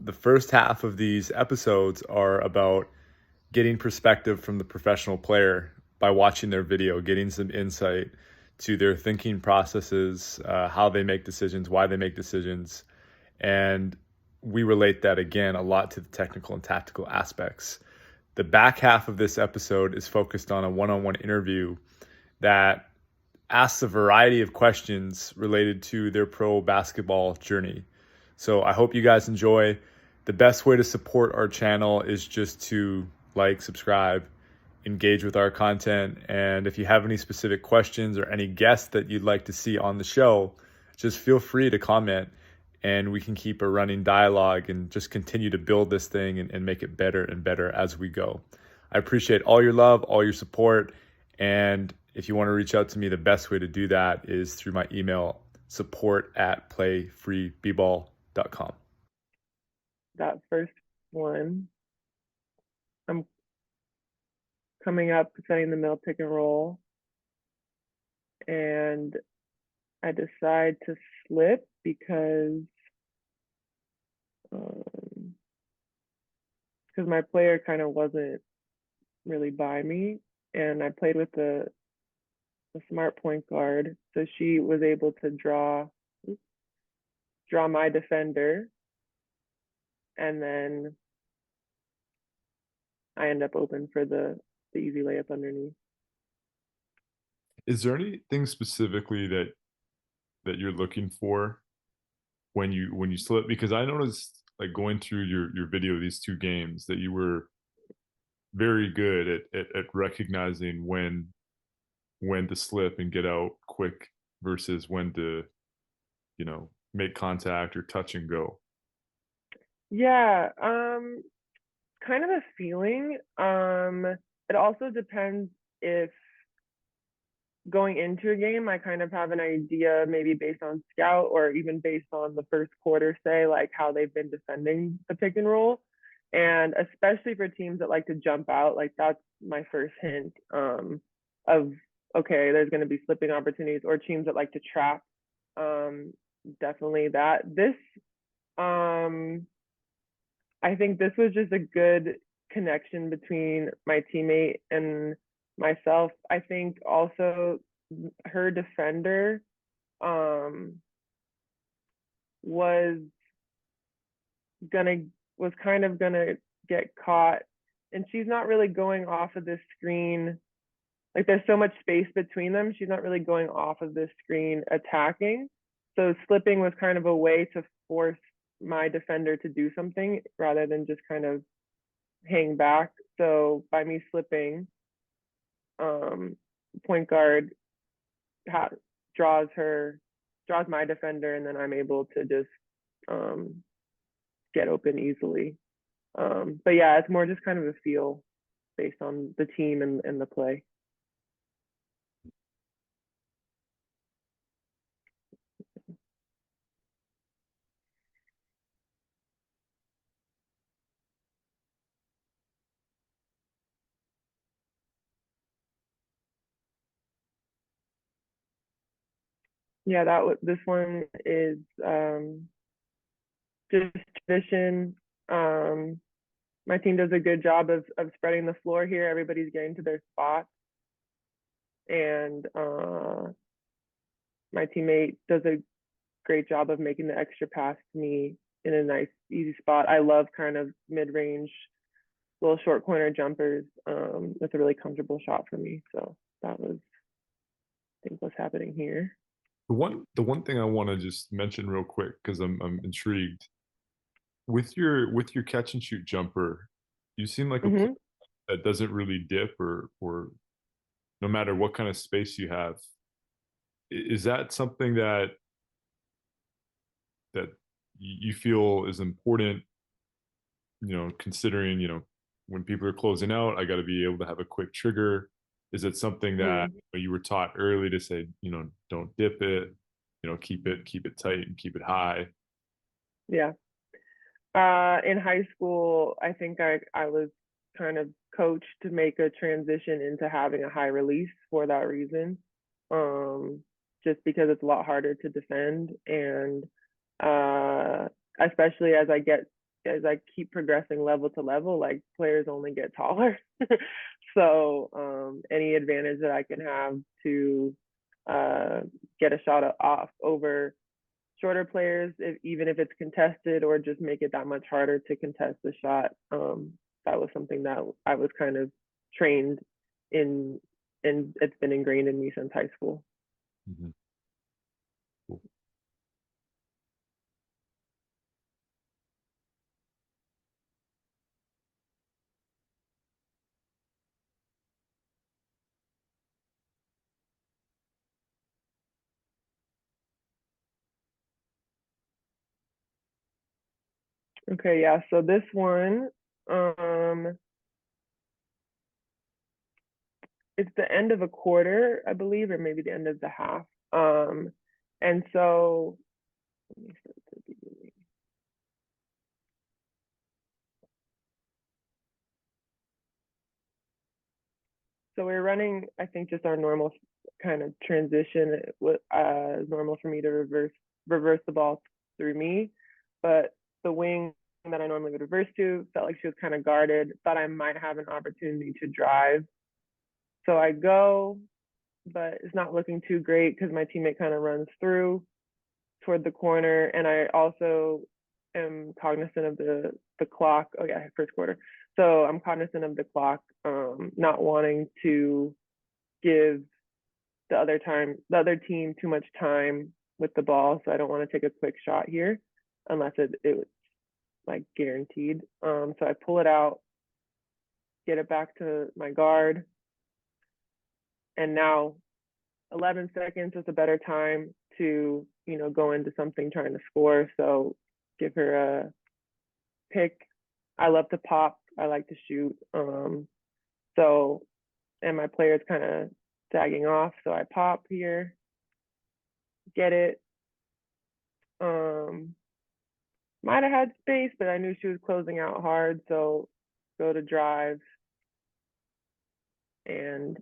the first half of these episodes are about getting perspective from the professional player by watching their video, getting some insight to their thinking processes, how they make decisions, why they make decisions. And we relate that again a lot to the technical and tactical aspects. The back half of this episode is focused on a one-on-one interview that asks a variety of questions related to their pro basketball journey. So I hope you guys enjoy. The best way to support our channel is just to like, subscribe, engage with our content. And if you have any specific questions or any guests that you'd like to see on the show, just feel free to comment and we can keep a running dialogue and just continue to build this thing and make it better and better as we go. I appreciate all your love, all your support. And if you want to reach out to me, the best way to do that is through my email, support@playfreebball.com. That first one, I'm coming up setting the mill pick and roll, and I decide to slip because my player kind of wasn't really by me, and I played with the smart point guard, so she was able to draw my defender, and then I end up open for the easy layup underneath. Is there anything specifically that you're looking for when you slip? Because I noticed, like, going through your video of these two games, that you were very good at recognizing when to slip and get out quick versus when to, make contact or touch and go. Yeah, kind of a feeling. It also depends if going into a game, I kind of have an idea, maybe based on scout or even based on the first quarter, say, like how they've been defending the pick and roll. And especially for teams that like to jump out, like that's my first hint of, okay, there's going to be slipping opportunities, or teams that like to trap. Definitely that. I think this was just a good connection between my teammate and myself. I think also her defender was kind of gonna get caught, and she's not really going off of this screen. Like, there's so much space between them, she's not really going off of this screen attacking. So slipping was kind of a way to force my defender to do something rather than just kind of hang back. So by me slipping, point guard draws my defender, and then I'm able to just get open easily. But yeah, it's more just kind of a feel based on the team and the play. Yeah, this one is just tradition. My team does a good job of spreading the floor here. Everybody's getting to their spot, and my teammate does a great job of making the extra pass to me in a nice, easy spot. I love kind of mid-range, little short corner jumpers. That's a really comfortable shot for me. So that was, I think, what's happening here. The one thing I want to just mention real quick, because I'm intrigued with your catch and shoot jumper. You seem like a player that doesn't really dip, or no matter what kind of space you have. Is that something that you feel is important? Considering, when people are closing out, I got to be able to have a quick trigger. Is it something that you were taught early to say, don't dip it, keep it tight and keep it high? Yeah. In high school, I think I was kind of coached to make a transition into having a high release for that reason. Just because it's a lot harder to defend, and especially as I get as I keep progressing level to level, like players only get taller. So any advantage that I can have to get a shot off over shorter players, even if it's contested, or just make it that much harder to contest the shot. That was something that I was kind of trained in, and it's been ingrained in me since high school. Mm-hmm. Cool. Okay, yeah. So this one, it's the end of a quarter, I believe, or maybe the end of the half. And so let me start at the beginning. So we're running, I think, just our normal kind of transition. It was normal for me to reverse the ball through me, but the wing that I normally would reverse to felt like she was kind of guarded. Thought I might have an opportunity to drive, so I go, but it's not looking too great because my teammate kind of runs through toward the corner, and I also am cognizant of the clock. Oh yeah, first quarter. So I'm cognizant of the clock, not wanting to give the other team too much time with the ball. So I don't want to take a quick shot here unless it was like guaranteed. So I pull it out, get it back to my guard, and now 11 seconds is a better time to, go into something trying to score. So give her a pick. I love to pop. I like to shoot. So, and my player's kind of sagging off. So I pop here, get it. Might have had space, but I knew she was closing out hard. So go to drive and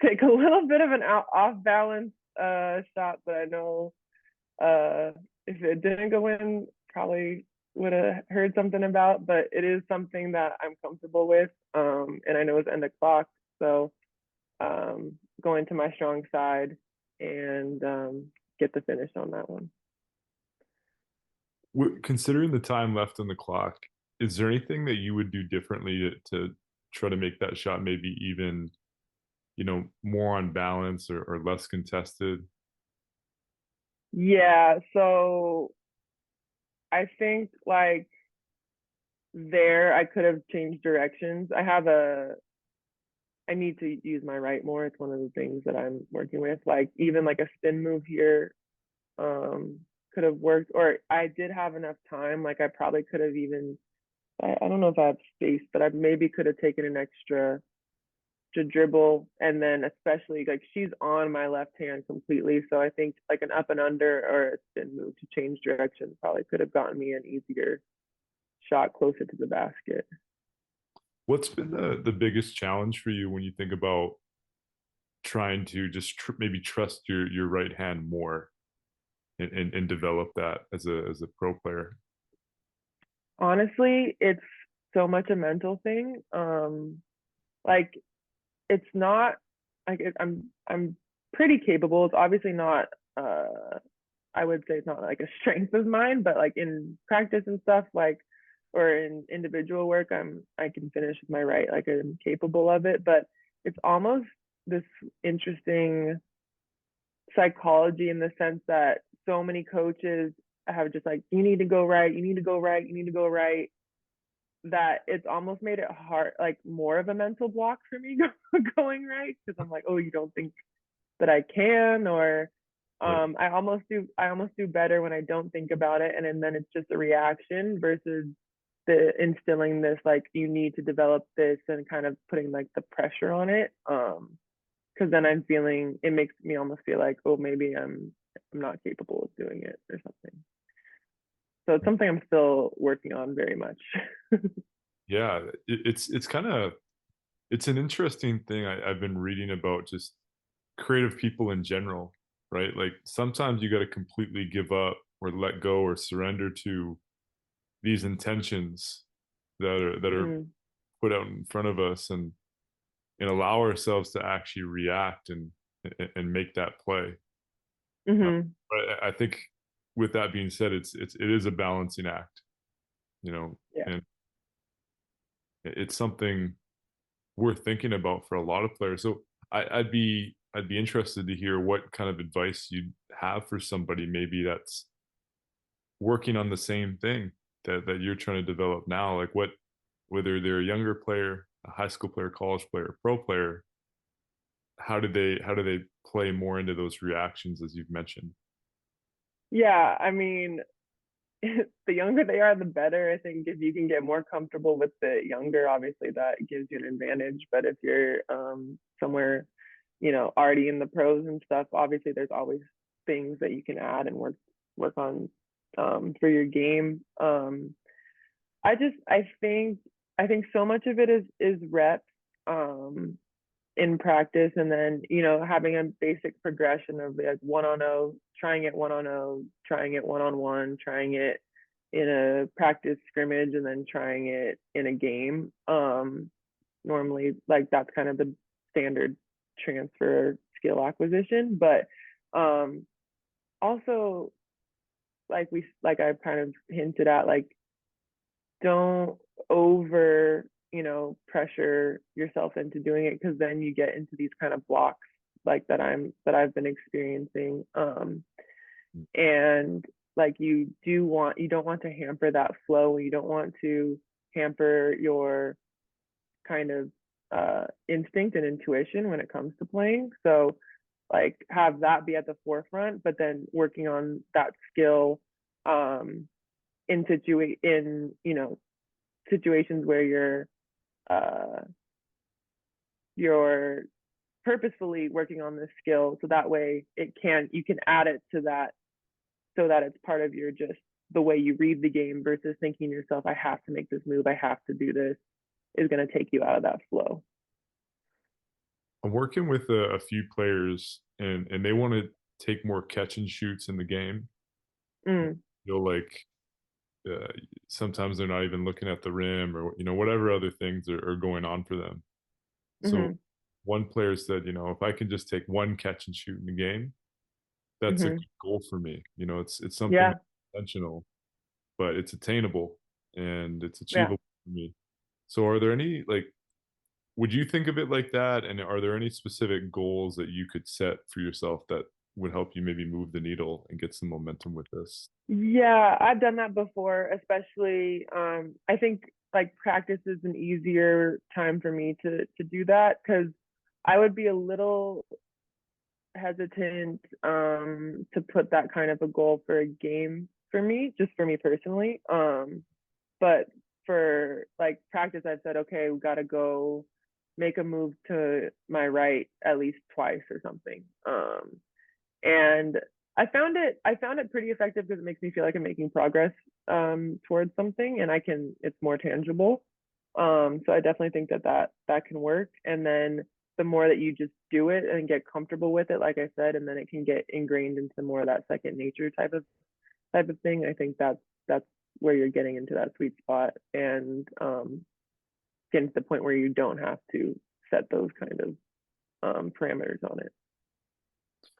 take a little bit of an off balance shot, but I know if it didn't go in, probably would have heard something about. But it is something that I'm comfortable with, and I know it's end of clock, so going to my strong side and get the finish on that one. Considering the time left on the clock, is there anything that you would do differently to try to make that shot maybe even, more on balance or less contested? Yeah, so I think like there I could have changed directions. I need to use my right more. It's one of the things that I'm working with. Like even like a spin move here could have worked, or I did have enough time. Like I probably could have even, I don't know if I have space, but I maybe could have taken an extra to dribble, and then especially like she's on my left hand completely, so I think like an up and under or a spin move to change direction probably could have gotten me an easier shot closer to the basket. What's been the biggest challenge for you when you think about trying to just maybe trust your right hand more and develop that as a pro player? Honestly, it's so much a mental thing. Like it's not like I'm pretty capable. It's obviously not I would say it's not like a strength of mine, but like in practice and stuff, like or in individual work, I can finish with my right, like I'm capable of it. But it's almost this interesting psychology in the sense that so many coaches have just like, you need to go right, you need to go right, you need to go right, that it's almost made it hard, like more of a mental block for me going right, because I'm like, oh, you don't think that I can, or Right. I almost do better when I don't think about it, and then it's just a reaction versus the instilling this like you need to develop this and kind of putting like the pressure on it. Because then I'm feeling, it makes me almost feel like, oh, maybe I'm not capable of doing it or something. So it's something I'm still working on very much. Yeah, it's kind of it's an interesting thing. I've been reading about just creative people in general, right? Like sometimes you got to completely give up or let go or surrender to these intentions that are Mm, put out in front of us, and allow ourselves to actually react and make that play. mm-hmm. But I think with that being said, it is a balancing act, you know, Yeah. and it's something worth thinking about for a lot of players. So I'd be interested to hear what kind of advice you'd have for somebody maybe that's working on the same thing that you're trying to develop now. Like whether they're a younger player, a high school player, college player, pro player, how do they play more into those reactions as you've mentioned? Yeah, I mean, the younger they are, the better. I think if you can get more comfortable with the younger, obviously that gives you an advantage. But if you're somewhere, already in the pros and stuff, obviously there's always things that you can add and work on for your game. I think so much of it is reps in practice, and then having a basic progression of like 1-on-0, trying it 1-on-0, trying it 1-on-1, trying it in a practice scrimmage, and then trying it in a game. Normally, like that's kind of the standard transfer skill acquisition, but also like I've kind of hinted at, like don't over pressure yourself into doing it, because then you get into these kind of blocks like I've been experiencing, and like you don't want to hamper that flow. You don't want to hamper your kind of instinct and intuition when it comes to playing. So like have that be at the forefront, but then working on that skill in situations where you're purposefully working on this skill, so that way you can add it to that, so that it's part of your just the way you read the game, versus thinking to yourself, I have to make this move, I have to do this, is going to take you out of that flow. I'm working with a few players, and they want to take more catch and shoots in the game. Mm, Feel like uh, sometimes they're not even looking at the rim, or whatever other things are going on for them. So mm-hmm, one player said, if I can just take one catch and shoot in the game, that's a mm-hmm. good goal for me. It's something Yeah, that's intentional, but it's attainable and it's yeah. achievable for me. So are there any, like, would you think of it like that? And are there any specific goals that you could set for yourself that would help you maybe move the needle and get some momentum with this? Yeah, I've done that before, especially I think like practice is an easier time for me to do that, because I would be a little hesitant to put that kind of a goal for a game for me, just for me personally. But for like practice, I've said, okay, we got to go make a move to my right at least twice or something. And I found it pretty effective, because it makes me feel like I'm making progress towards something, and it's more tangible. So I definitely think that can work. And then the more that you just do it and get comfortable with it, like I said, and then it can get ingrained into more of that second nature type of thing. I think that's where you're getting into that sweet spot, and getting to the point where you don't have to set those kind of parameters on it.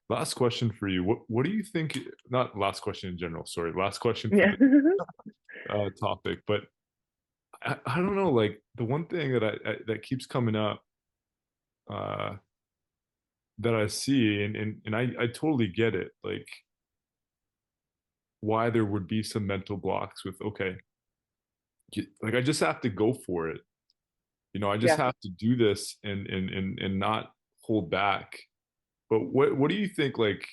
Last question for you. What do you think? Not last question in general. Sorry, last question for Yeah. the topic. But I don't know. Like the one thing that keeps coming up uh, that I see, and I totally get it. Like why there would be some mental blocks with, okay, like I just have to go for it. I just Yeah. have to do this and not hold back. But what do you think? Like,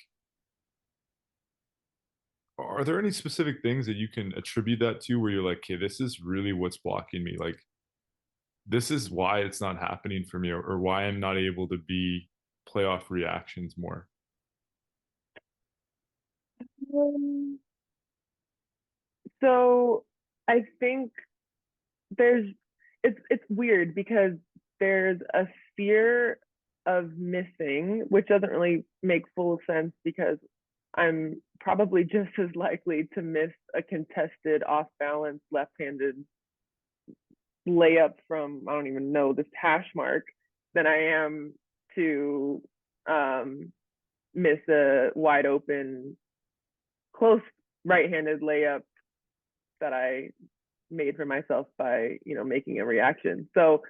are there any specific things that you can attribute that to, where you're like, okay, this is really what's blocking me? Like, this is why it's not happening for me, or why I'm not able to be playoff reactions more. Um, so I think there's it's weird, because there's a fear of missing, which doesn't really make full sense, because I'm probably just as likely to miss a contested off balance left-handed layup from, I don't even know, this hash mark than I am to miss a wide open close right-handed layup that I made for myself by, making a reaction. So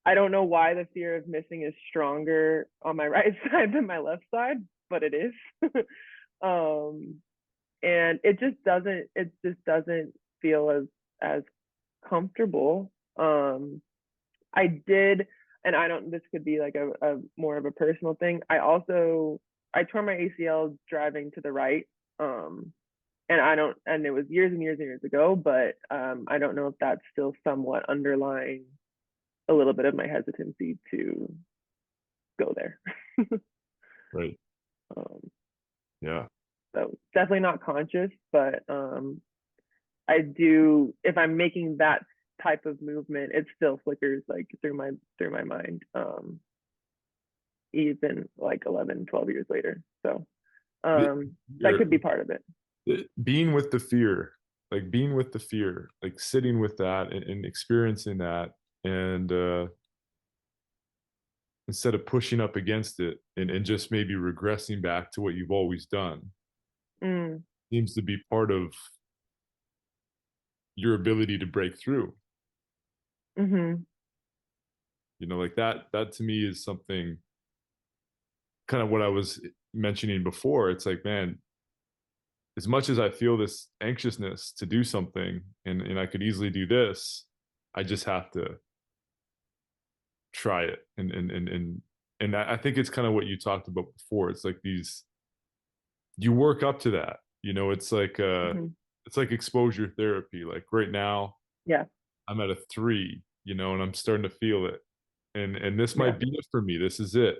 I don't know why the fear of missing is stronger on my right side than my left side, but it is. And it just doesn't feel as comfortable. I did, and I don't, this could be like a more of a personal thing. I tore my ACL driving to the right. And it was years and years and years ago, but I don't know if that's still somewhat underlying a little bit of my hesitancy to go there. Right. Yeah. So definitely not conscious, but I do, if I'm making that type of movement, it still flickers like through my mind, even like 11, 12 years later. So that could be part of it. Being with the fear, like sitting with that and experiencing that, and instead of pushing up against it and just maybe regressing back to what you've always done, seems to be part of your ability to break through. Like that to me is something, kind of what I was mentioning before. It's like, man, as much as I feel this anxiousness to do something, and I could easily do this, I just have to try it. And I think it's kind of what you talked about before. It's like you work up to that. It's like it's like exposure therapy. Like right now, I'm at a 3, and I'm starting to feel it. And this might be it for me. This is it.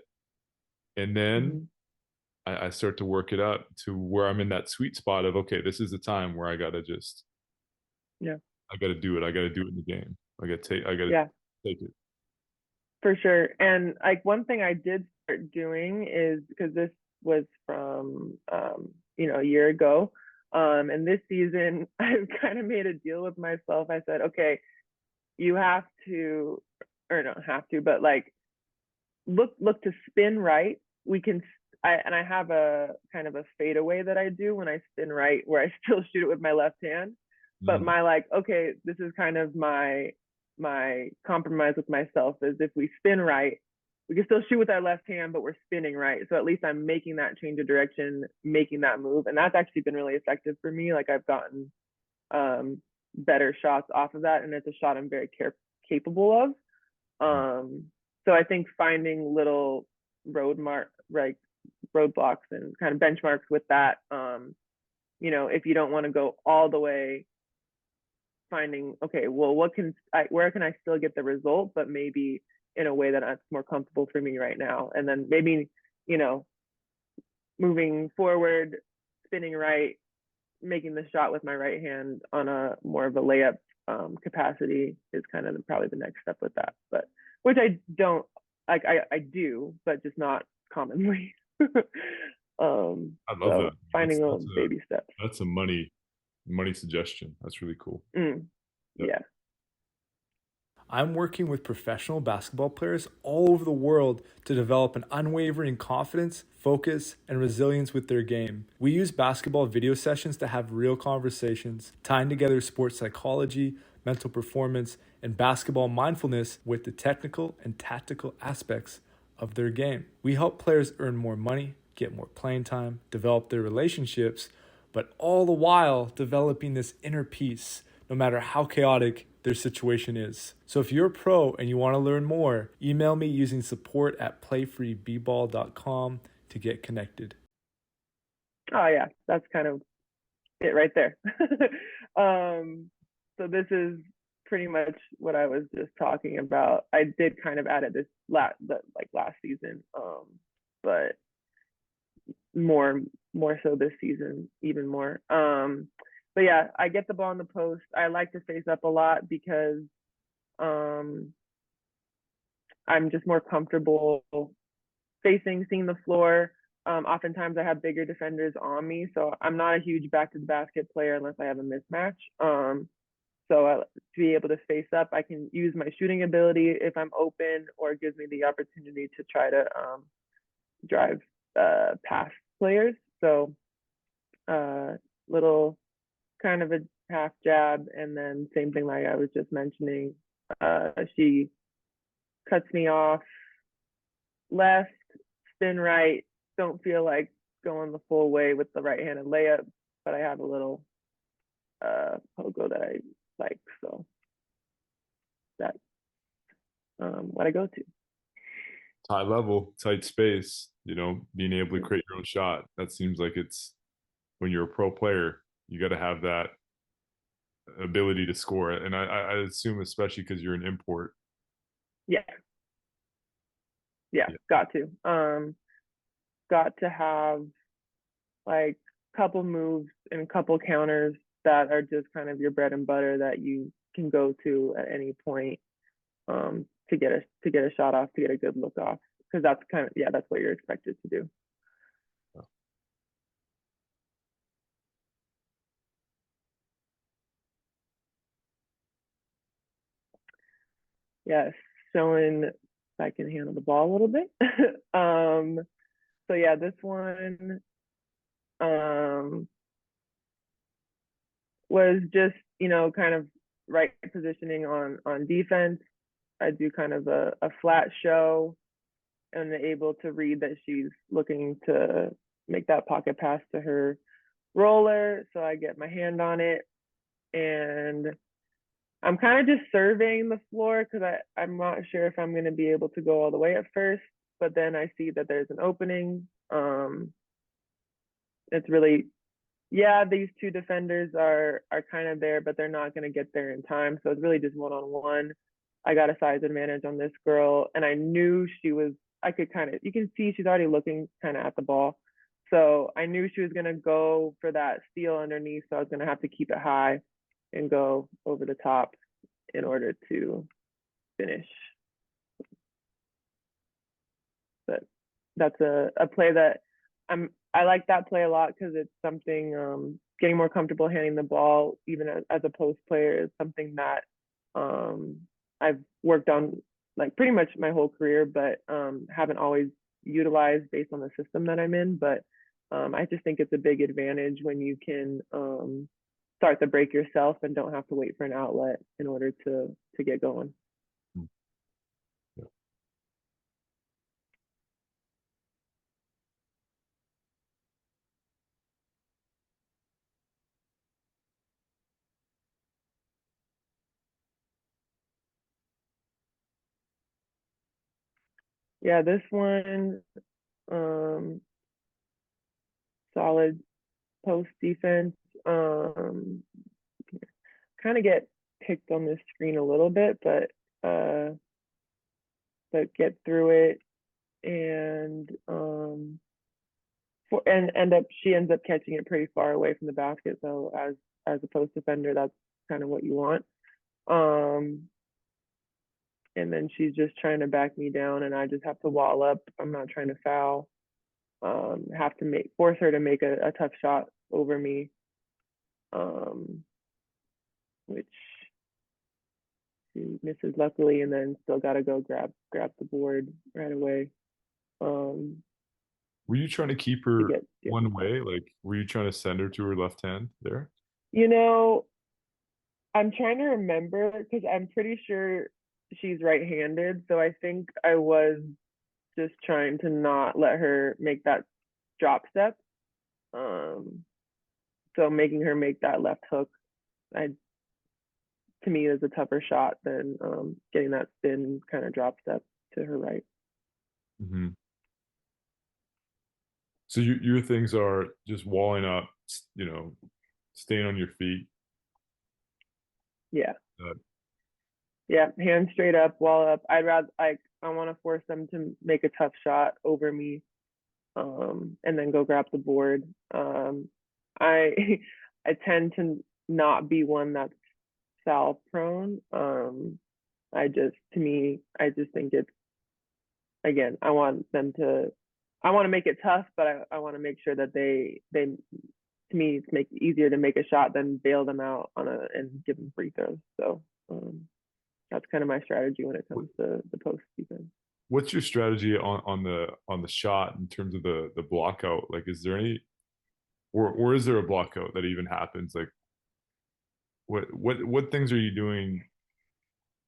And then I start to work it up to where I'm in that sweet spot of, okay, this is the time where I gotta just, I gotta do it. I gotta do it in the game. I gotta take it. For sure. And like one thing I did start doing is, because this was from a year ago, and this season I've kind of made a deal with myself. I said, okay, you have to, or don't have to, but like look to spin right. I have a kind of a fadeaway that I do when I spin right, where I still shoot it with my left hand. But my okay, this is kind of my compromise with myself, is if we spin right, we can still shoot with our left hand, but we're spinning right. So at least I'm making that change of direction, making that move. And that's actually been really effective for me. Like I've gotten better shots off of that. And it's a shot I'm very capable of. So I think finding little roadblocks and kind of benchmarks with that, if you don't want to go all the way, finding, okay, well, where can I still get the result, but maybe in a way that's more comfortable for me right now. And then maybe, moving forward, spinning right, making the shot with my right hand on a more of a layup capacity is kind of probably the next step with that. But which I don't, like, I do, but just not commonly. I love that. Finding little baby steps. That's a money suggestion. That's really cool. Yeah. I'm working with professional basketball players all over the world to develop an unwavering confidence, focus, and resilience with their game. We use basketball video sessions to have real conversations, tying together sports psychology, mental performance, and basketball mindfulness with the technical and tactical aspects of their game. We help players earn more money, get more playing time, develop their relationships, but all the while developing this inner peace, no matter how chaotic their situation is. So if you're a pro and you want to learn more, email me using support@playfreeball.com to get connected. Oh yeah, that's kind of it right there. So this is pretty much what I was just talking about. I did kind of add it this last season, but more so this season, even more. But yeah, I get the ball in the post. I like to face up a lot because I'm just more comfortable seeing the floor. oftentimes I have bigger defenders on me, so I'm not a huge back to the basket player unless I have a mismatch. To be able to face up, I can use my shooting ability if I'm open, or it gives me the opportunity to try to drive past players. So little kind of a half jab, and then same thing like I was just mentioning. She cuts me off left, spin right. Don't feel like going the full way with the right-handed layup, but I have a little pogo that I like, so that's what I go to. High level, tight space, being able to create your own shot. That seems like it's when you're a pro player, you got to have that ability to score. And I assume, especially because you're an import. Yeah, got to. Got to have like a couple moves and a couple counters that are just kind of your bread and butter that you can go to at any point to get a shot off, to get a good look off, because that's that's what you're expected to do. Yes, showing if I can handle the ball a little bit. So yeah, this one was just kind of right positioning on defense. I do kind of a flat show and able to read that she's looking to make that pocket pass to her roller. So I get my hand on it, and I'm kind of just surveying the floor because I'm not sure if I'm going to be able to go all the way at first, but then I see that there's an opening. It's really, these two defenders are kind of there, but they're not going to get there in time. So it's really just one-on-one. I got a size advantage on this girl, and I knew you can see she's already looking kind of at the ball. So I knew she was going to go for that steal underneath. So I was going to have to keep it high and go over the top in order to finish. But that's a play that I like that play a lot, because it's something, getting more comfortable handing the ball, even as a post player, is something that I've worked on like pretty much my whole career, but haven't always utilized based on the system that I'm in. But I just think it's a big advantage when you can start the break yourself and don't have to wait for an outlet in order to get going. Yeah, this one, solid post defense. Kind of get picked on this screen a little bit, but get through it, and she ends up catching it pretty far away from the basket. So as a post defender, that's kind of what you want. And then she's just trying to back me down, and I just have to wall up. I'm not trying to foul. Have to force her to make a tough shot over me, which she misses luckily, and then still got to go grab the board right away. Were you trying to keep her one way? Like, were you trying to send her to her left hand there? I'm trying to remember, because I'm pretty sure she's right-handed. So I think I was just trying to not let her make that drop step. So making her make that left hook, to me, is a tougher shot than getting that spin kind of drop step to her right. Mm-hmm. So your things are just walling up, staying on your feet. Yeah. Yeah, hands straight up, wall up. I want to force them to make a tough shot over me, and then go grab the board. I tend to not be one that's foul prone. I just think it's, again, I want them to I want to make it tough, but I want to make sure that they to me it's make it easier to make a shot than bail them out on a and give them free throws. So that's kind of my strategy when it comes to the post defense. What's your strategy on the shot in terms of the block out? Like, is there any, or is there a block out that even happens? Like, what things are you doing,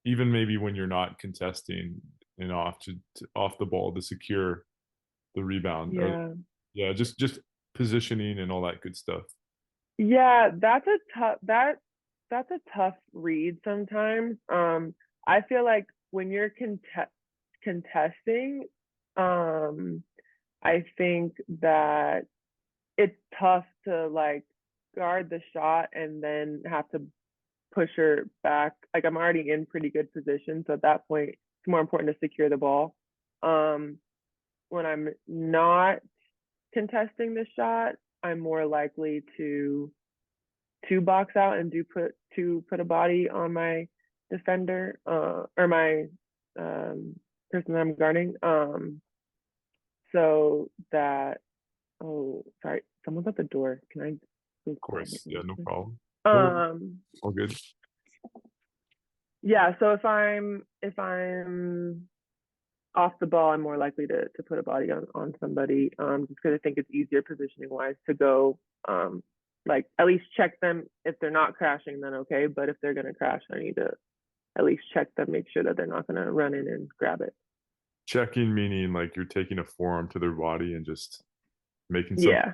even maybe when you're not contesting and off the ball to secure the rebound? Yeah. Or, yeah, just positioning and all that good stuff. Yeah, that's a tough read sometimes. I feel like when you're contesting, I think that it's tough to like guard the shot and then have to push her back. Like I'm already in pretty good position, so at that point, it's more important to secure the ball. When I'm not contesting the shot, I'm more likely to box out and put a body on my defender or my person that I'm guarding. So that sorry, someone's at the door. Can I Of course, yeah, no problem. All good. Yeah, so if I'm off the ball, I'm more likely to put a body on somebody, just because I think it's easier positioning wise to go, like at least check them. If they're not crashing, then okay. But if they're gonna crash, I need to at least check them, make sure that they're not gonna run in and grab it. Checking meaning like you're taking a forearm to their body and just making some. Yeah.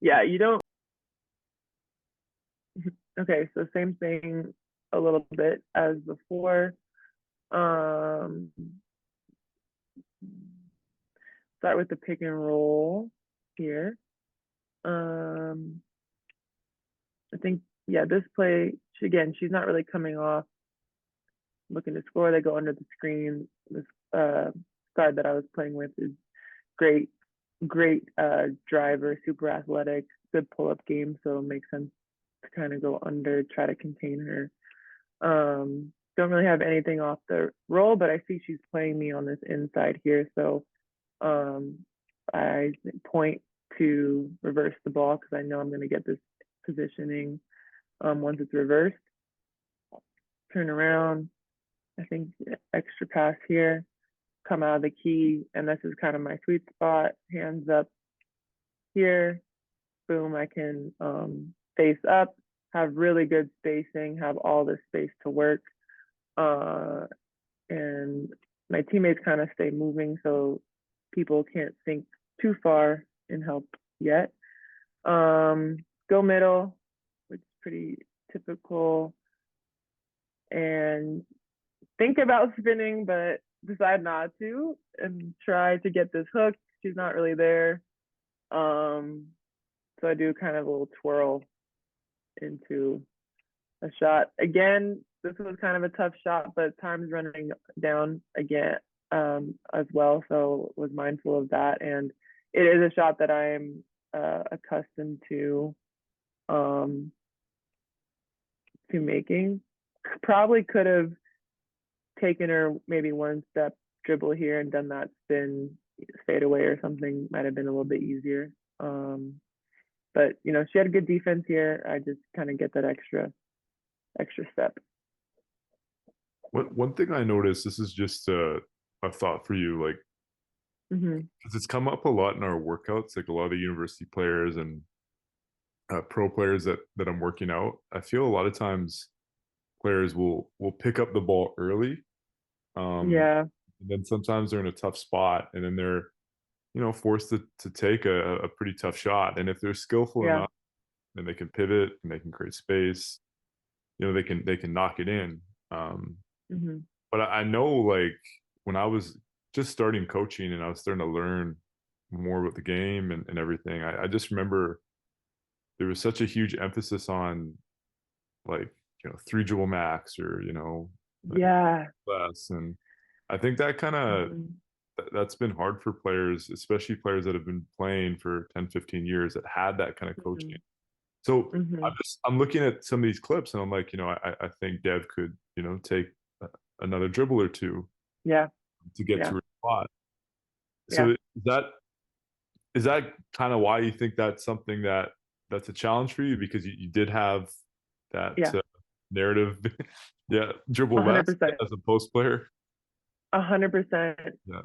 Yeah. You don't. Okay, so same thing a little bit as before. Start with the pick and roll here. I think, yeah, this play, she's not really coming off looking to score. They go under the screen. This guard that I was playing with is great driver, super athletic, good pull-up game, so it makes sense to kind of go under, try to contain her. Don't really have anything off the roll, but I see she's playing me on this inside here, so I point to reverse the ball because I know I'm going to get this positioning once it's reversed. Turn around, I think extra pass here, come out of the key, and this is kind of my sweet spot. Hands up here, boom, I can face up, have really good spacing, have all this space to work, and my teammates kind of stay moving so people can't think too far and help yet. Go middle, which is pretty typical, and think about spinning, but decide not to, and try to get this hook. She's not really there. So I do kind of a little twirl into a shot. Again, this was kind of a tough shot, but time's running down again as well, so was mindful of that. And it is a shot that I am accustomed to making. Probably could have taken her maybe one step dribble here and done that spin fade away or something. Might have been a little bit easier. But you know, she had a good defense here. I just kind of get that extra step. One thing I noticed, this is just a thought for you, like, because it's come up a lot in our workouts, like a lot of the university players and pro players that I'm working out. I feel a lot of times players will pick up the ball early. Yeah. And then sometimes they're in a tough spot, and then they're, you know, forced to take a pretty tough shot. And if they're skillful enough, then they can pivot and they can create space. You know, they can knock it in. But I know, like, when I was just starting coaching and I was starting to learn more about the game and everything, I just remember there was such a huge emphasis on, like, you know, 3 dribble max, or, you know, like less. And I think that kind of that's been hard for players, especially players that have been playing for 10, 15 years that had that kind of coaching. So I'm looking at some of these clips and I'm like, you know, I think Dev could, you know, take another dribble or two to get to her spot. So is that kind of why you think that's something that's a challenge for you, because you did have that Yeah, narrative, yeah, dribble basket 100%. as a post player. 100%. Yeah.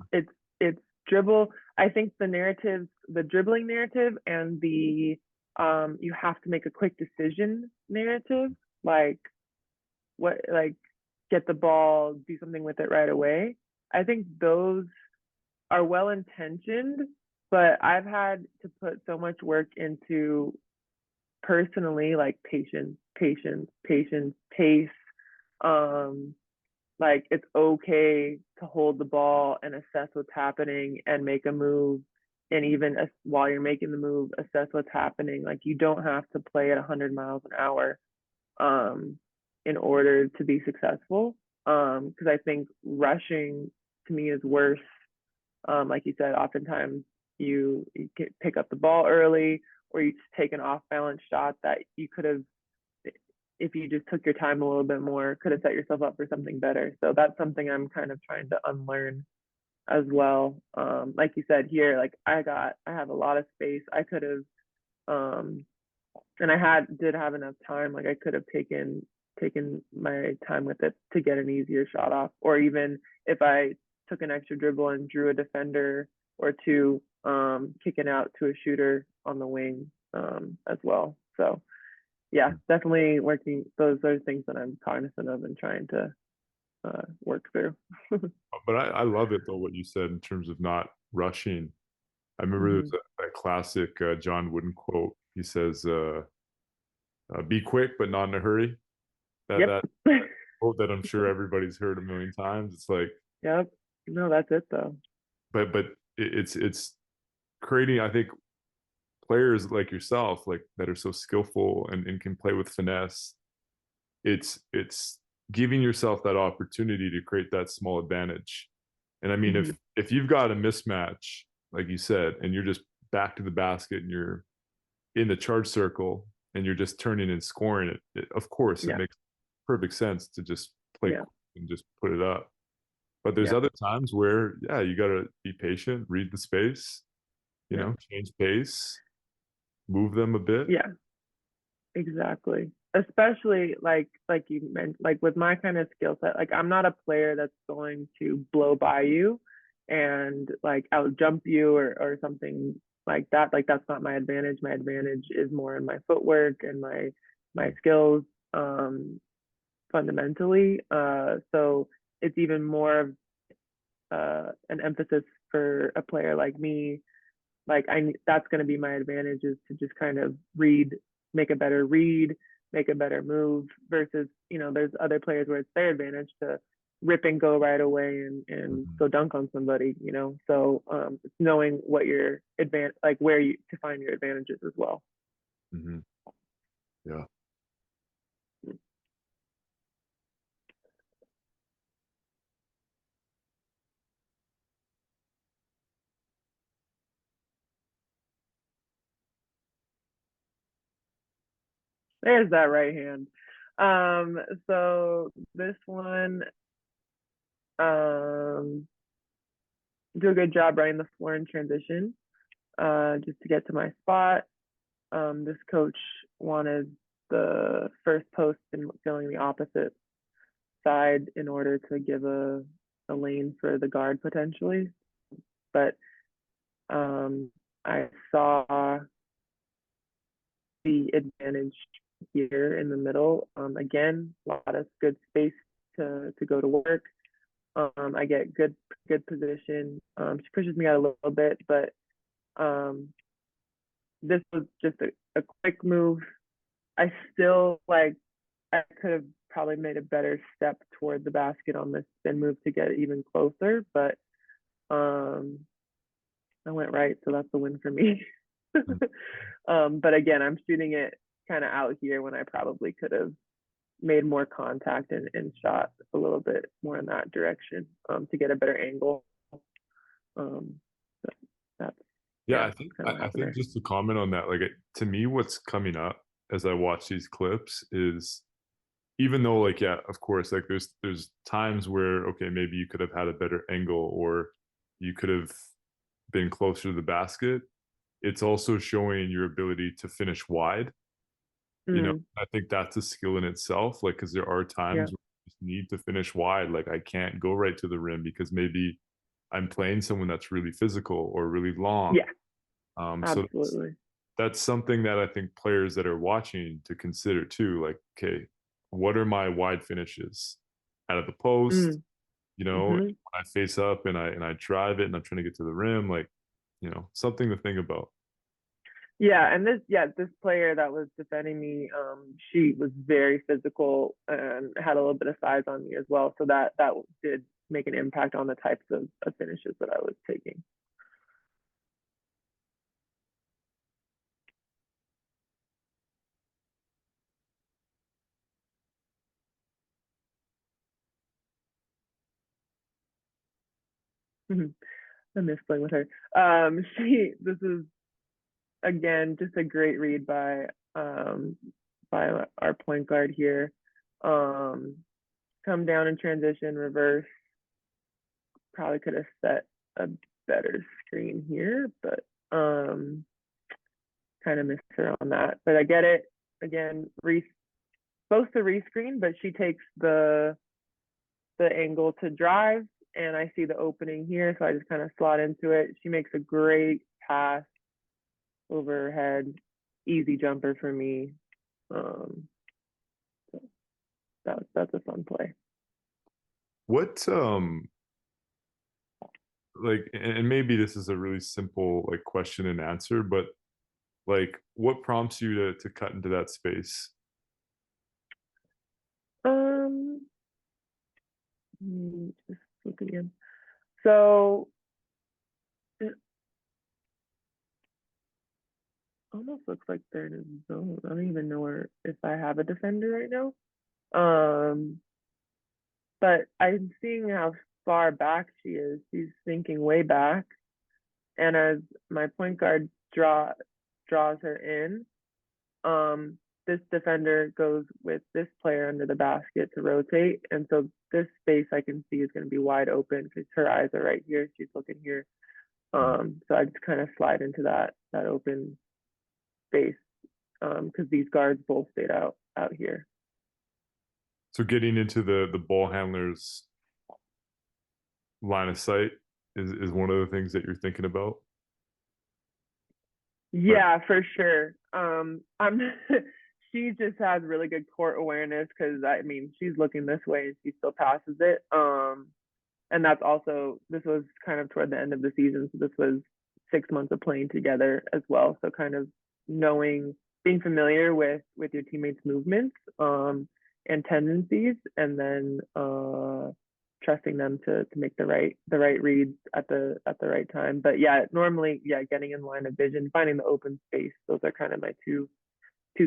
It's dribble. I think the narrative, the dribbling narrative, and the you have to make a quick decision narrative, like get the ball, do something with it right away. I think those are well intentioned, but I've had to put so much work into personally, like patience, pace. Um, like it's okay to hold the ball and assess what's happening and make a move. And even while you're making the move, assess what's happening. Like you don't have to play at 100 miles an hour um, in order to be successful. Because I think rushing to me is worse. Like you said, oftentimes you pick up the ball early, or you just take an off balance shot that you could have, if you just took your time a little bit more, could have set yourself up for something better. So that's something I'm kind of trying to unlearn as well. Like you said here, like I have a lot of space. I could have, and did have enough time. Like I could have taken my time with it to get an easier shot off, or even if I took an extra dribble and drew a defender or two, kicking out to a shooter on the wing as well. So yeah, definitely working. Those are things that I'm cognizant of and trying to work through. But I love it though, what you said in terms of not rushing. I remember Mm-hmm. there's a classic John Wooden quote. He says, "Be quick, but not in a hurry." That Yep. that quote that I'm sure everybody's heard a million times. It's like, Yep. No, that's it though. but it's creating, I think, players like yourself, like that are so skillful and can play with finesse. It's giving yourself that opportunity to create that small advantage. And I mean, Mm-hmm. if you've got a mismatch, like you said, and you're just back to the basket and you're in the charge circle and you're just turning and scoring it, of course it Yeah. makes perfect sense to just play Yeah. and just put it up. But there's Yeah. other times where, yeah, you got to be patient, read the space, Yeah. change pace, move them a bit. Yeah. Exactly. Especially like you meant, like with my kind of skill set, like I'm not a player that's going to blow by you and like out jump you or something like that. Like that's not my advantage. My advantage is more in my footwork and my skills fundamentally. So it's even more of an emphasis for a player like me. Like that's going to be my advantage, is to just kind of make a better read, make a better move, versus there's other players where it's their advantage to rip and go right away and go dunk on somebody. So it's knowing what your advantage, like where you to find your advantages as well. Mm-hmm. Yeah. There's that right hand. So this one, do a good job running the floor in transition, just to get to my spot. This coach wanted the first post and filling the opposite side in order to give a lane for the guard potentially. But I saw the advantage here in the middle. Again, a lot of good space to go to work. I get good position. She pushes me out a little bit, but this was just a quick move. I still I could have probably made a better step toward the basket on this spin move to get even closer, but I went right, so that's a win for me. But again, I'm shooting it kind of out here when I probably could have made more contact and shot a little bit more in that direction to get a better angle. Um, that's Yeah, yeah, I think kind of what I happened think there. just to comment on that, like to me, what's coming up as I watch these clips is, even though, like, yeah, of course, like there's times where, okay, maybe you could have had a better angle, or you could have been closer to the basket, it's also showing your ability to finish wide. Mm, I think that's a skill in itself. Like, because there are yeah. times where you just need to finish wide. Like, I can't go right to the rim because maybe I'm playing someone that's really physical or really long. Yeah, So absolutely. that's something that I think players that are watching to consider too. Like, okay, what are my wide finishes out of the post? Mm, When hmm. I face up and I drive it and I'm trying to get to the rim, like, something to think about. Yeah, and this player that was defending me, she was very physical and had a little bit of size on me as well. So that did make an impact on the types of finishes that I was taking. I miss playing with her. This is again just a great read by our point guard here. Um, come down in transition, reverse. Probably could have set a better screen here, but kind of missed her on that. But I get it. Again, supposed to rescreen, but she takes the angle to drive, and I see the opening here, so I just kind of slot into it. She makes a great pass over her head, easy jumper for me. So that's a fun play. What like, and maybe this is a really simple like question and answer, but like, what prompts you to cut into that space? Um, just look again. So it almost looks like they're in a zone. I don't even know where if I have a defender right now. Um, but I'm seeing how far back she is. She's thinking way back, and as my point guard draws her in, this defender goes with this player under the basket to rotate, and so this space I can see is going to be wide open because her eyes are right here. She's looking here. So I just kind of slide into that open space because these guards both stayed out here. So getting into the ball handler's line of sight is one of the things that you're thinking about. Right. Yeah, for sure. I'm she just has really good court awareness because I mean she's looking this way and she still passes it. And that's also this was kind of toward the end of the season, so this was 6 months of playing together as well. So kind of knowing, being familiar with your teammates' movements and tendencies, and then trusting them to make the right reads at the right time. But yeah, normally, yeah, getting in line of vision, finding the open space, those are kind of my two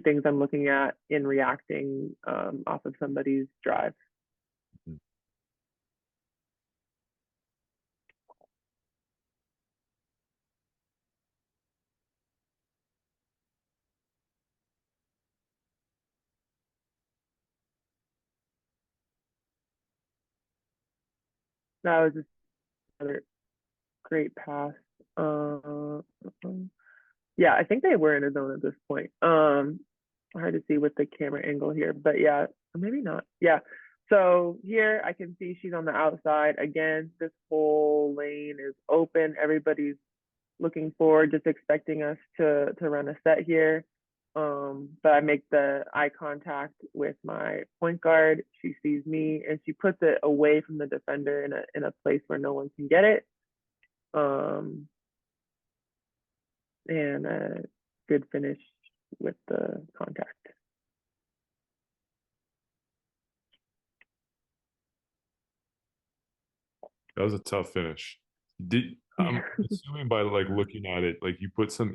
things I'm looking at in reacting off of somebody's drive. That was just another great pass. Uh, yeah, I think they were in a zone at this point. Hard to see with the camera angle here, but yeah, or maybe not. Yeah. So here I can see she's on the outside. Again, this whole lane is open. Everybody's looking forward, just expecting us to run a set here. But I make the eye contact with my point guard. She sees me and she puts it away from the defender in a place where no one can get it. Um, and a good finish with the contact. That was a tough finish. Did I'm assuming by like looking at it, like you put some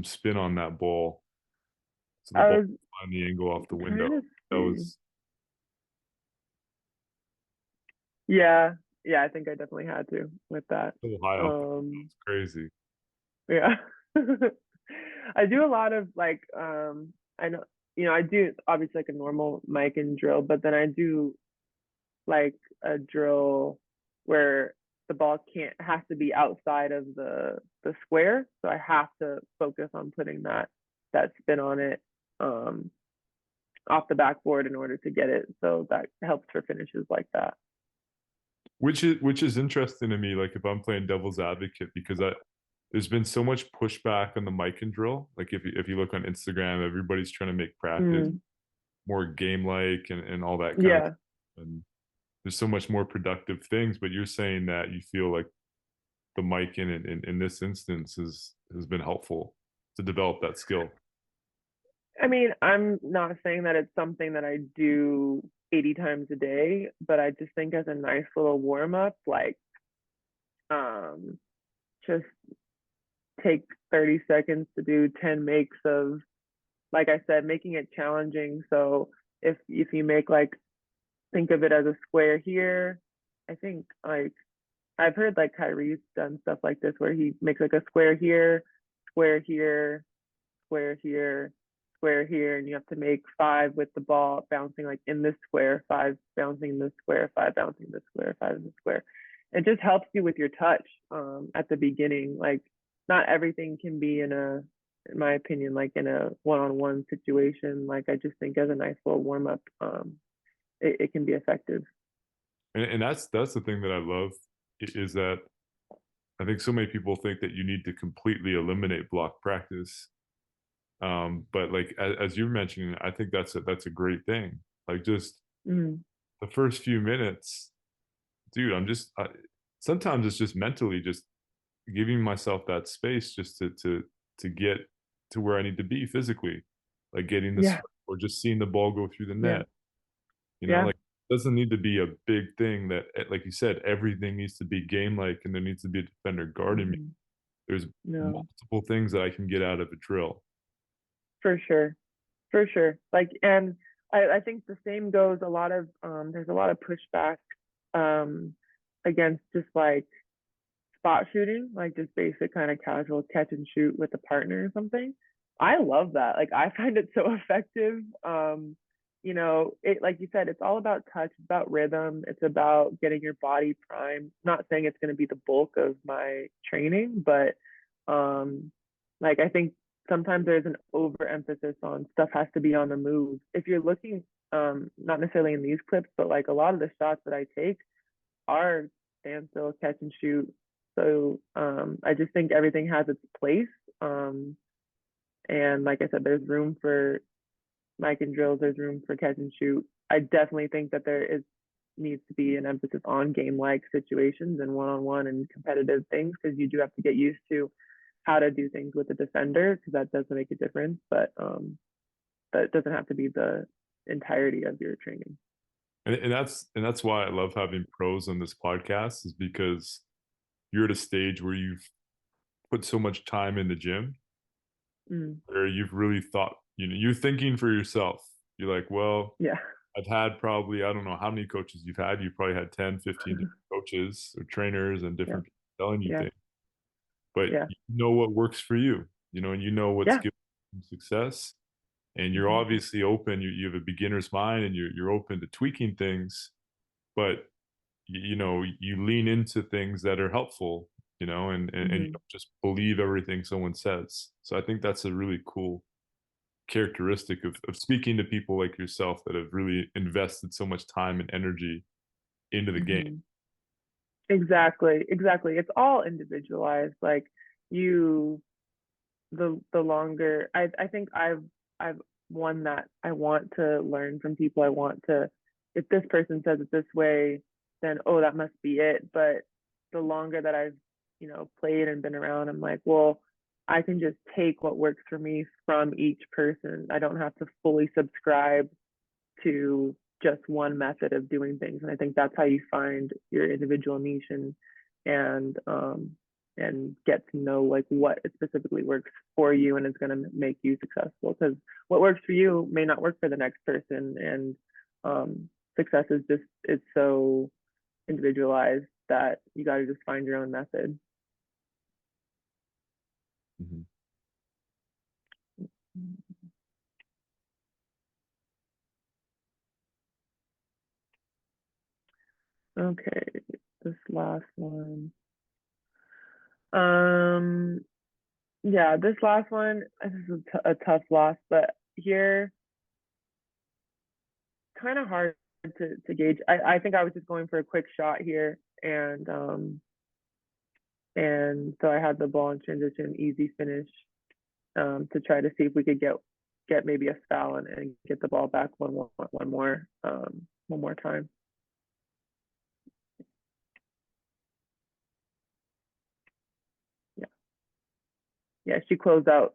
spin on that ball, so the I ball was on the angle off the window. trying to That see. was Yeah, yeah, I think I definitely had to with that. so high up. Um, It's crazy. yeah. I do a lot of like I know I do obviously like a normal mic and drill, but then I do like a drill where the ball has to be outside of the square. So I have to focus on putting that spin on it off the backboard in order to get it. So that helps for finishes like that. Which is interesting to me, like if I'm playing devil's advocate, because there's been so much pushback on the mic and drill. Like if you look on Instagram, everybody's trying to make practice more game like and all that kind of, and there's so much more productive things. But you're saying that you feel like the mic in this instance has been helpful to develop that skill. I mean, I'm not saying that it's something that I do 80 times a day, but I just think as a nice little warm up, like just take 30 seconds to do 10 makes of, like I said, making it challenging. So if you make, like, think of it as a square here, I think, like, I've heard like Kyrie's done stuff like this where he makes like a square here, square here, square here, square here, and you have to make 5 with the ball bouncing like in this square, 5 bouncing in this square, 5 bouncing in this square, 5 in this square. It just helps you with your touch at the beginning. Like, not everything can be in my opinion, like in a one-on-one situation. Like, I just think as a nice little warm-up, it can be effective. And that's the thing that I love, is that I think so many people think that you need to completely eliminate block practice. But like as you're mentioning, I think that's a great thing. Like just the first few minutes, dude, sometimes it's just mentally just giving myself that space just to get to where I need to be physically, like getting the or just seeing the ball go through the net. You know, like it doesn't need to be a big thing that, like you said, everything needs to be game like and there needs to be a defender guarding me. There's multiple things that I can get out of a drill. For sure. Like, and I think the same goes a lot of there's a lot of pushback against just like spot shooting, like just basic kind of casual catch and shoot with a partner or something. I love that. Like, I find it so effective. You know, it, like you said, it's all about touch, it's about rhythm, it's about getting your body primed. Not saying it's going to be the bulk of my training, but like, I think sometimes there's an overemphasis on stuff has to be on the move. If you're looking, not necessarily in these clips, but like a lot of the shots that I take are standstill, catch and shoot. So I just think everything has its place. And like I said, there's room for mic and drills, there's room for catch and shoot. I definitely think that needs to be an emphasis on game-like situations and one-on-one and competitive things, because you do have to get used to how to do things with a defender, because that does make a difference. But that doesn't have to be the entirety of your training. And that's why I love having pros on this podcast, is because you're at a stage where you've put so much time in the gym, where you've really thought, you know, you're thinking for yourself. You're like, well, I've had probably, I don't know how many coaches you've had. You've probably had 10, 15 different coaches or trainers and different people telling you things. But you know what works for you, you know, and you know what's giving you success. And you're obviously open. You have a beginner's mind, and you're open to tweaking things. But you know, you lean into things that are helpful, you know, and you don't just believe everything someone says. So I think that's a really cool characteristic of speaking to people like yourself that have really invested so much time and energy into the game. Exactly. It's all individualized. Like, the longer I think I've won that. I want to learn from people. I want to, if this person says it this way, then that must be it. But the longer that I've, you know, played and been around, I'm like, well, I can just take what works for me from each person. I don't have to fully subscribe to just one method of doing things. And I think that's how you find your individual niche and get to know like what specifically works for you and is going to make you successful. Because what works for you may not work for the next person. And success is so individualized that you got to just find your own method. Okay. this last one. Yeah, this last one, this is a tough loss, but here, kind of hard to gauge. I think I was just going for a quick shot here, and so I had the ball in transition, easy finish, to try to see if we could get maybe a foul and get the ball back one more time. Yeah, she closed out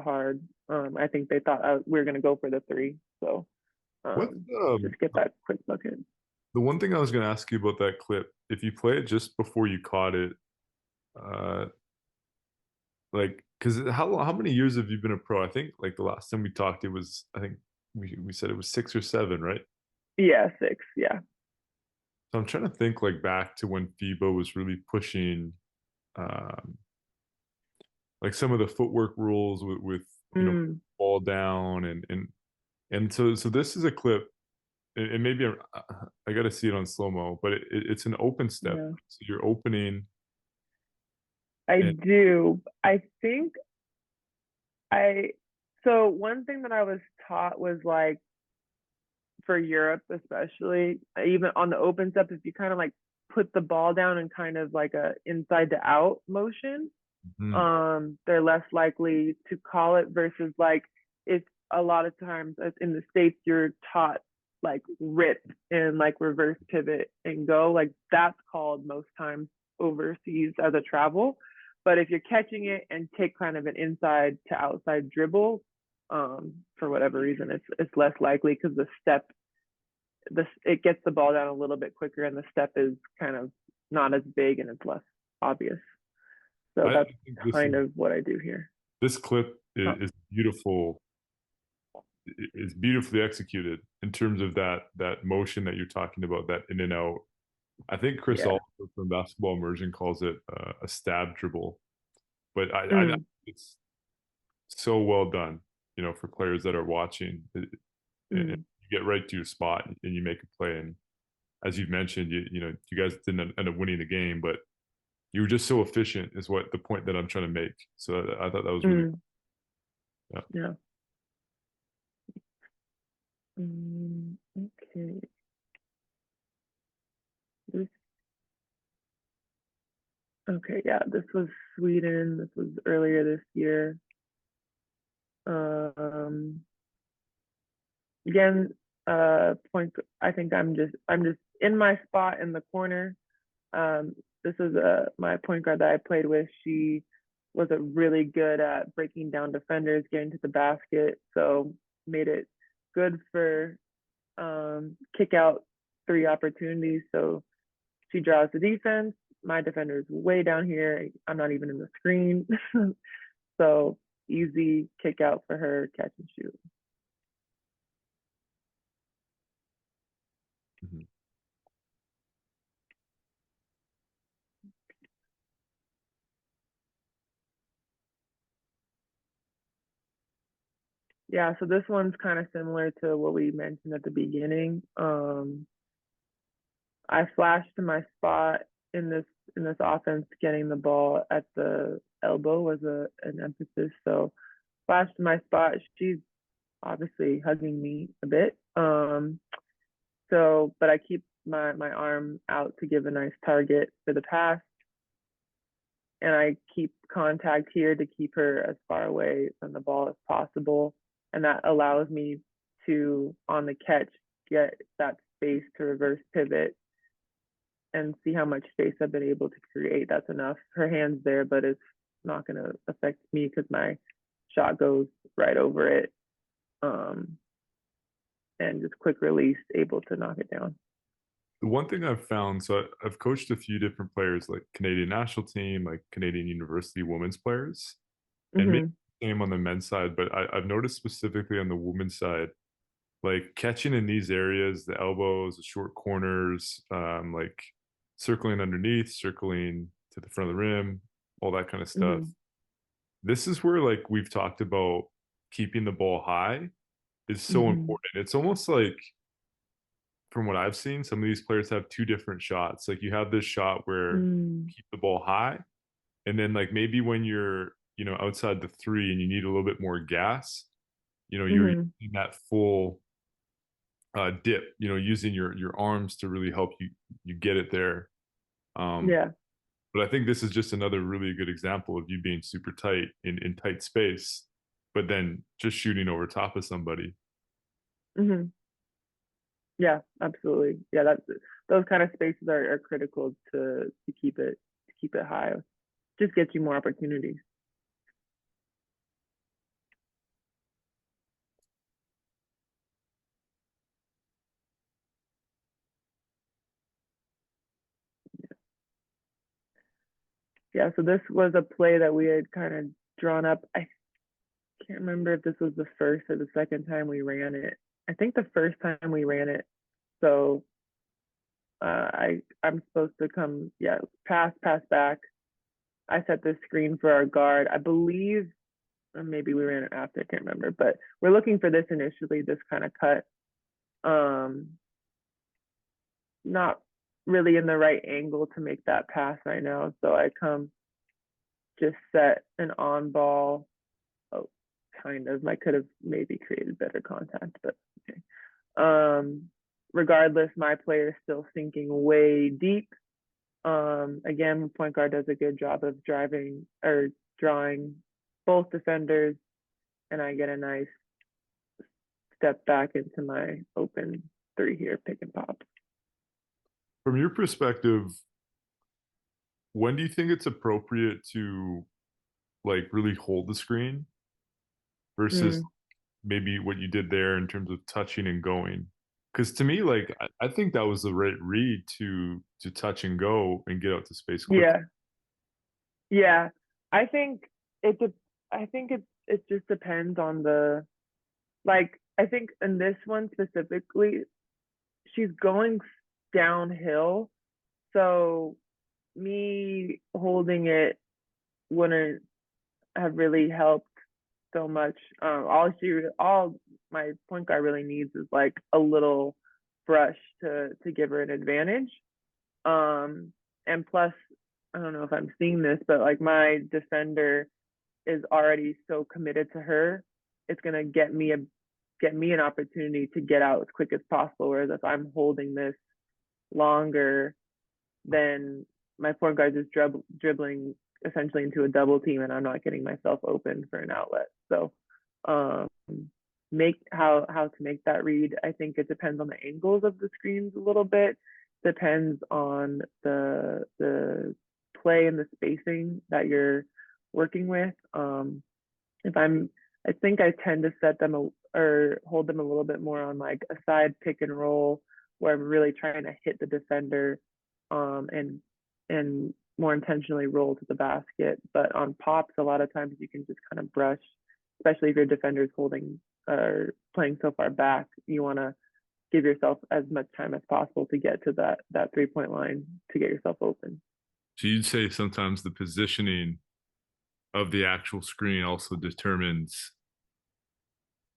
hard. I think they thought we were gonna go for the three, so What just get that quick bucket. the one thing I was going to ask you about that clip, if you play it just before you caught it, like, because how many years have you been a pro? I think like the last time we talked, it was, I think we said it was 6 or 7, right? Yeah, 6. Yeah. So I'm trying to think like back to when FIBA was really pushing, um, like some of the footwork rules with ball down and so this is a clip, and maybe I got to see it on slow mo, but it's an open step, Yeah. so you're opening. I do. I think so one thing that I was taught was like for Europe especially, even on the open step, if you kind of like put the ball down in kind of like a inside to out motion, they're less likely to call it versus like if a lot of times in the States you're taught like rip and like reverse pivot and go, like that's called most times overseas as a travel. But if you're catching it and take kind of an inside to outside dribble, for whatever reason, it's less likely because it gets the ball down a little bit quicker and the step is kind of not as big and it's less obvious. So that's kind of what I do here. This clip is beautiful. It's beautifully executed in terms of that motion that you're talking about, that in and out. I think Chris also from Basketball Immersion calls it a stab dribble, but I it's so well done, for players that are watching. And you get right to your spot and you make a play. And as you've mentioned, you guys didn't end up winning the game, but you were just so efficient is what the point that I'm trying to make. So I thought that was really cool. Yeah. Okay. Okay, yeah, this was Sweden. This was earlier this year. Again, point. I think I'm just in my spot in the corner. This is my point guard that I played with. She was really good at breaking down defenders, getting to the basket, so made it good for kick out 3 opportunities. So she draws the defense. My defender is way down here. I'm not even in the screen. So easy kick out for her, catch and shoot. Yeah, so this one's kind of similar to what we mentioned at the beginning. I flashed to my spot in this offense. Getting the ball at the elbow was an emphasis. So flashed to my spot. She's obviously hugging me a bit. So, but I keep my arm out to give a nice target for the pass. And I keep contact here to keep her as far away from the ball as possible. And that allows me to, on the catch, get that space to reverse pivot and see how much space I've been able to create. That's enough. Her hand's there, but it's not going to affect me because my shot goes right over it. And just quick release, able to knock it down. The one thing I've found, so I've coached a few different players, like Canadian national team, like Canadian University women's players, and maybe the same on the men's side, but I've noticed specifically on the women's side, like catching in these areas, the elbows, the short corners, like circling underneath, circling to the front of the rim, all that kind of stuff. This is where like we've talked about keeping the ball high is so important. It's almost like from what I've seen, some of these players have two different shots. Like you have this shot where you keep the ball high, and then like maybe when you're, outside the three and you need a little bit more gas, you're Mm-hmm. in that full dip, using your arms to really help you get it there. Um, Yeah. but I think this is just another really good example of you being super tight in tight space, but then just shooting over top of somebody. Mm-hmm. Yeah, absolutely. Yeah, those kind of spaces are critical to keep it high. Just gets you more opportunities. Yeah, so this was a play that we had kind of drawn up. I can't remember if this was the first or the second time we ran it. I think the first time we ran it. So I'm supposed to come, yeah, pass back. I set this screen for our guard. I believe, or maybe we ran it after, I can't remember, but we're looking for this initially, this kind of cut. Not really in the right angle to make that pass right now. So I come just set an on ball. Oh, kind of. I could have maybe created better contact, but okay. Regardless, my player is still sinking way deep. Again, point guard does a good job of driving or drawing both defenders, and I get a nice step back into my open three here, pick and pop. From your perspective, when do you think it's appropriate to like really hold the screen versus Mm, maybe what you did there in terms of touching and going? Because to me, like I think that was the right read to touch and go and get out to space quickly. yeah, yeah. I think it. I think it just depends on the like. I think in this one specifically, she's going downhill, so me holding it wouldn't have really helped so much. All my point guard really needs is like a little brush to give her an advantage. Um, and plus, I don't know if I'm seeing this, but like my defender is already so committed to her, it's gonna get me an opportunity to get out as quick as possible. Whereas if I'm holding this longer, then my point guard is dribbling essentially into a double team, and I'm not getting myself open for an outlet. So, um, make how to make that read. I think it depends on the angles of the screens a little bit. Depends on the play and the spacing that you're working with. If I'm, I think I tend to set them or hold them a little bit more on like a side pick and roll where I'm really trying to hit the defender, and more intentionally roll to the basket. But on pops, a lot of times you can just kind of brush, especially if your defender's holding or playing so far back. You want to give yourself as much time as possible to get to that 3 point line to get yourself open. So you'd say sometimes the positioning of the actual screen also determines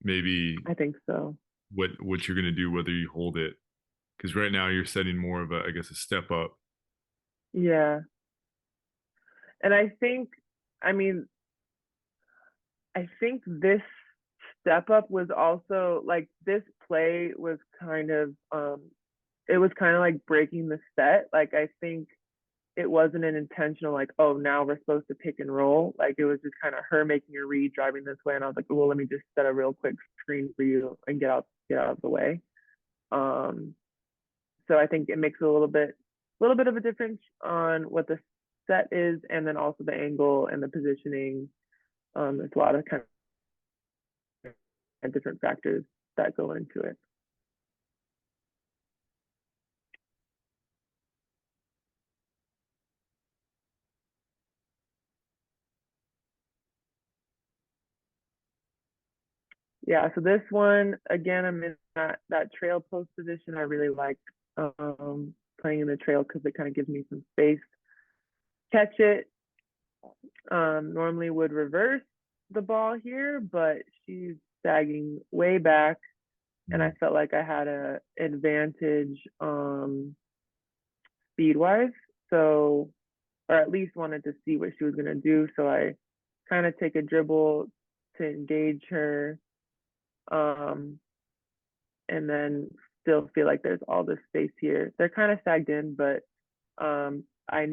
maybe I think so. what you're going to do, whether you hold it. Because right now you're setting more of a, I guess, a step up. Yeah. And I mean, I think this step up was also like this play was kind of it was kind of like breaking the set. Like I think it wasn't an intentional like, oh, now we're supposed to pick and roll. Like it was just kind of her making a read driving this way, and I was like, well, let me just set a real quick screen for you and get out of the way. Um so I think it makes a little bit of a difference on what the set is, and then also the angle and the positioning. There's a lot of kind of different factors that go into it. Yeah, so this one again, I'm in that trail post position. I really like playing in the trail because it kind of gives me some space. Catch it. Normally would reverse the ball here, but she's sagging way back. and I felt like I had a advantage speed wise. So, or at least wanted to see what she was gonna do. So I kind of take a dribble to engage her, um, and then still feel like there's all this space here. They're kind of sagged in, but I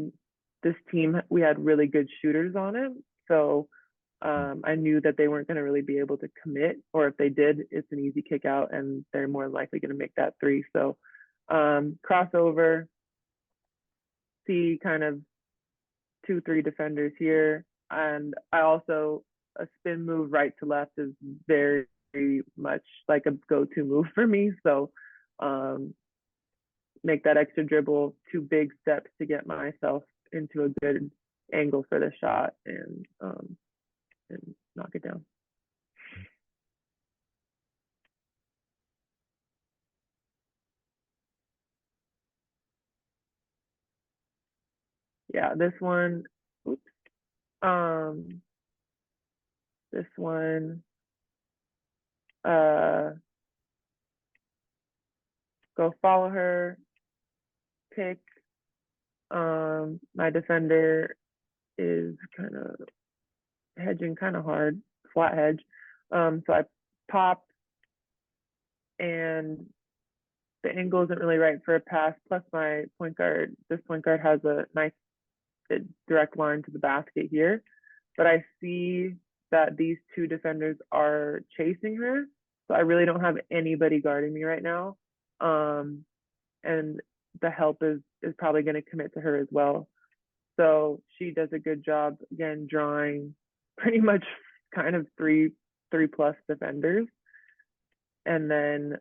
this team we had really good shooters on it, so I knew that they weren't going to really be able to commit, or if they did, it's an easy kick out, and they're more likely going to make that three. So crossover, see kind of 2, 3 defenders here, and I also a spin move right to left is very much like a go-to move for me. So um, make that extra dribble, 2 big steps to get myself into a good angle for the shot and knock it down. Yeah, this one, oops, um, this one, go follow her, pick. My defender is kind of hedging kind of hard, flat hedge. So I pop, and the angle isn't really right for a pass. Plus my point guard, this point guard has a nice direct line to the basket here, but I see that these 2 defenders are chasing her, so I really don't have anybody guarding me right now. And the help is probably going to commit to her as well. So she does a good job again drawing pretty much kind of three plus defenders, and then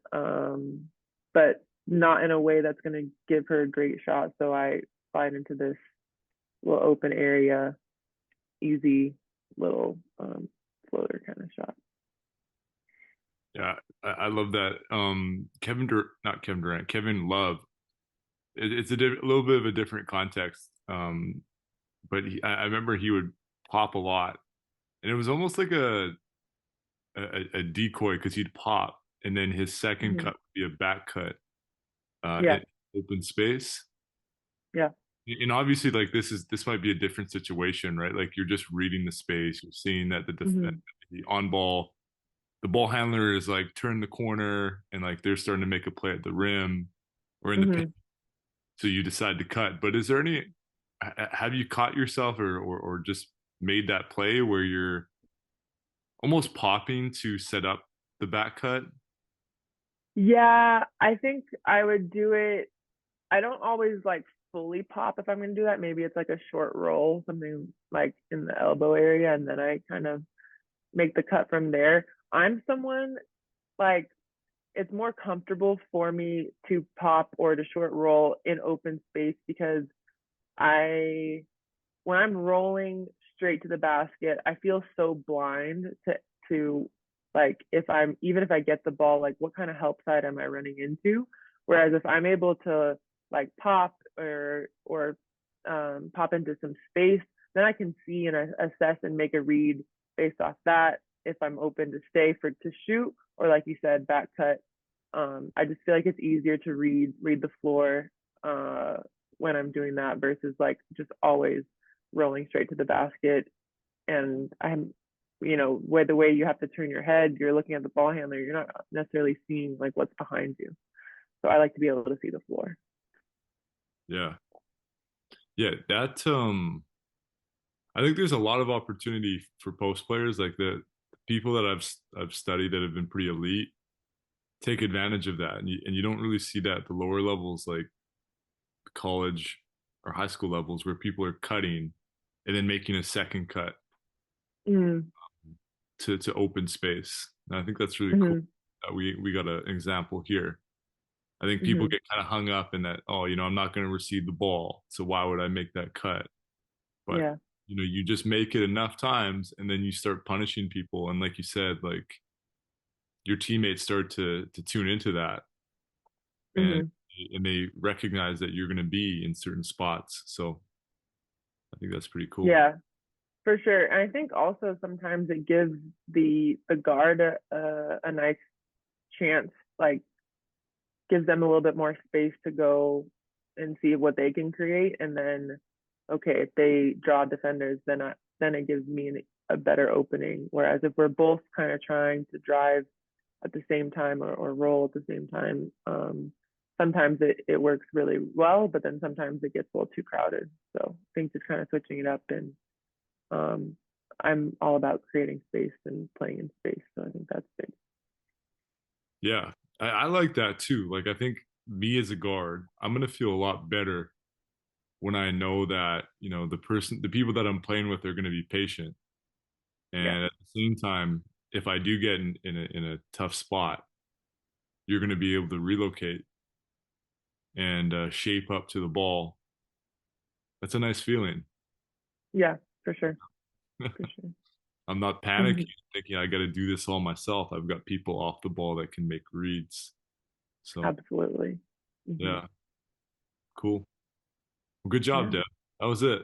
but not in a way that's going to give her a great shot. So I slide into this little open area, easy little floater kind of shot. Yeah, I love that. Not Kevin Durant, Kevin Love. It's a little bit of a different context. But I remember he would pop a lot, and it was almost like a decoy because he'd pop, and then his second cut would be a back cut, Yeah, in open space. yeah. And obviously, like this might be a different situation, right? Like you're just reading the space, you're seeing that the on ball, the ball handler is like turn the corner, and like they're starting to make a play at the rim or in the paint, so you decide to cut. But is there any? Have you caught yourself or just made that play where you're almost popping to set up the back cut? Yeah, I think I would do it. I don't always like fully pop if I'm gonna do that. Maybe it's like a short roll, something like in the elbow area, and then I kind of make the cut from there. I'm someone like it's more comfortable for me to pop or to short roll in open space because I when I'm rolling straight to the basket, I feel so blind to like if I'm even if I get the ball, like what kind of help side am I running into? Whereas if I'm able to like pop or pop into some space, then I can see and assess and make a read based off that if I'm open to stay for to shoot or like you said, back cut. I just feel like it's easier to read the floor when I'm doing that versus like just always rolling straight to the basket. And I'm, where the way you have to turn your head, you're looking at the ball handler, you're not necessarily seeing like what's behind you. So I like to be able to see the floor. Yeah, yeah. That I think there's a lot of opportunity for post players, like the people that I've studied that have been pretty elite take advantage of that, and you don't really see that at the lower levels, like college or high school levels, where people are cutting and then making a second cut Mm. to open space. And I think that's really cool. Mm-hmm. We got an example here. I think people Mm-hmm. get kind of hung up in that, oh, I'm not going to receive the ball, so why would I make that cut? But Yeah. you just make it enough times, and then you start punishing people, and like you said, like your teammates start to tune into that, and Mm-hmm. and they recognize that you're going to be in certain spots. So I think that's pretty cool. Yeah, for sure. And I think also sometimes it gives the guard a nice chance like gives them a little bit more space to go and see what they can create. And then, okay, if they draw defenders, then it gives me a better opening. Whereas if we're both kind of trying to drive at the same time or roll at the same time, sometimes it works really well, but then sometimes it gets a little too crowded. So I think just kind of switching it up, and I'm all about creating space and playing in space. So I think that's big. Yeah, I like that too. Like I think me as a guard, I'm gonna feel a lot better when I know that, the people that I'm playing with are gonna be patient. Yeah. And at the same time, if I do get in a tough spot, you're gonna be able to relocate and shape up to the ball. That's a nice feeling. Yeah, for sure. For sure. I'm not panicking, thinking I got to do this all myself. I've got people off the ball that can make reads. So, Absolutely. yeah, cool. Well, good job, Yeah. Deb. That was it.